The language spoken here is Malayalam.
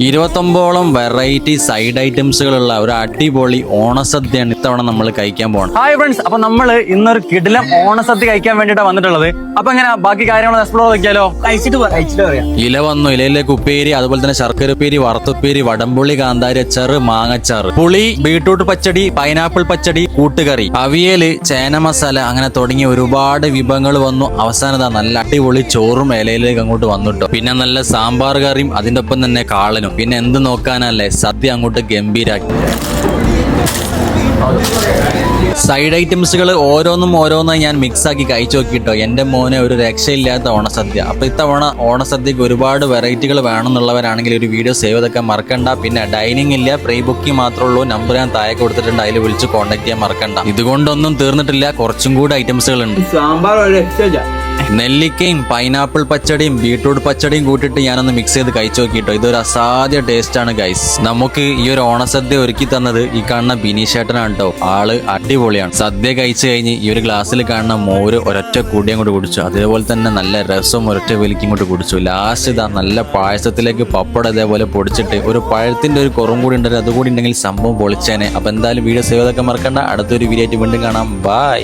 29ഓളം വെറൈറ്റി സൈഡ് ഐറ്റംസുകളുള്ള ഒരു അടിപൊളി ഓണസദ്യയാണ് ഇത്തവണ നമ്മൾ കഴിക്കാൻ പോകണം. ഹായ് ഫ്രണ്ട്സ്, അപ്പൊ നമ്മൾ ഇന്നൊരു കിടിലം ഓണസദ്യ കഴിക്കാൻ വേണ്ടിയിട്ടാണ് വന്നിട്ടുള്ളത്. അപ്പൊ എങ്ങനെ ബാക്കി കാര്യങ്ങൾ എക്സ്പ്ലോർ നോക്കിയാലോ? കഴിച്ചിട്ട് പറയാം. ഇല വന്നു, ഇലയിലേക്ക് ഉപ്പേരി, അതുപോലെ തന്നെ ശർക്കര ഉപ്പേരി, വറുത്തുപ്പേരി, വടംപുളി, കാന്താരി അച്ചാറ്, മാങ്ങച്ചാറ്, പുളി, ബീട്രൂട്ട് പച്ചടി, പൈനാപ്പിൾ പച്ചടി, കൂട്ടുകറി, അവിയല്, ചേന മസാല, അങ്ങനെ തുടങ്ങിയ ഒരുപാട് വിഭവങ്ങൾ വന്നു. അവസാനത നല്ല അടിപൊളി ചോറും ഇലയിലേക്ക് അങ്ങോട്ട് വന്നിട്ടോ. പിന്നെ നല്ല സാമ്പാർ കറിയും അതിന്റെ ഒപ്പം തന്നെ കാളനും. പിന്നെ എന്ത് നോക്കാനല്ലേ, സദ്യ അങ്ങോട്ട് ഗംഭീരാക്കി. സൈഡ് ഐറ്റംസുകൾ ഓരോന്നായി ഞാൻ മിക്സ് ആക്കി കഴിച്ചു നോക്കിട്ടോ. എന്റെ മോനെ ഒരു രക്ഷയില്ലാത്ത ഓണസദ്യ. അപ്പൊ ഇത്തവണ ഓണസദ്യക്ക് ഒരുപാട് വെറൈറ്റികൾ വേണമെന്നുള്ളവരാണെങ്കിൽ ഒരു വീഡിയോ സേവ് ചെയ്തൊക്കെ മറക്കണ്ട. പിന്നെ ഡൈനിങ് ഇല്ല, പ്രീ ബുക്കിംഗ് മാത്രമേ ഉള്ളൂ. നമ്പർ ഞാൻ താഴെ കൊടുത്തിട്ടുണ്ട്, അതിൽ വിളിച്ച് കോൺടാക്ട് ചെയ്യാൻ മറക്കണ്ട. ഇതുകൊണ്ടൊന്നും തീർന്നിട്ടില്ല, കുറച്ചും കൂടി ഐറ്റംസുകൾ ഉണ്ട്. നെല്ലിക്കയും പൈനാപ്പിൾ പച്ചടിയും ബീട്രൂട്ട് പച്ചടിയും കൂട്ടിയിട്ട് ഞാനൊന്ന് മിക്സ് ചെയ്ത് കഴിച്ചു നോക്കിട്ടോ. ഇതൊരു അസാധ്യ ടേസ്റ്റ് ആണ് ഗൈസ്. നമുക്ക് ഈ ഒരു ഓണസദ്യ ഒരുക്കി തന്നത് ഈ കാണുന്ന ബിനീഷേട്ടനാണ് കേട്ടോ. ആള് അടിപൊളിയാണ്. സദ്യ കഴിച്ചു കഴിഞ്ഞ് ഈ ഒരു ഗ്ലാസ്സിൽ കാണുന്ന മോര് ഒരൊറ്റ കൂടിയും കൊണ്ട് കുടിച്ചു. അതേപോലെ തന്നെ നല്ല രസവും ഒരൊറ്റ വലിക്കും കൊണ്ട് കുടിച്ചു. ലാസ്റ്റ് ഇതാ നല്ല പായസത്തിലേക്ക് പപ്പടം ഇതേപോലെ പൊടിച്ചിട്ട് ഒരു പഴത്തിന്റെ ഒരു കുറവും കൂടി ഉണ്ടെങ്കിൽ അതുകൂടി ഉണ്ടെങ്കിൽ സംഭവം പൊളിച്ചേനെ. അപ്പൊ എന്തായാലും വീഡിയോ സേവ് ചെയ്തൊക്കെ മറക്കണ്ട. അടുത്തൊരു വീഡിയോ ആയിട്ട് വീണ്ടും കാണാം. ബൈ.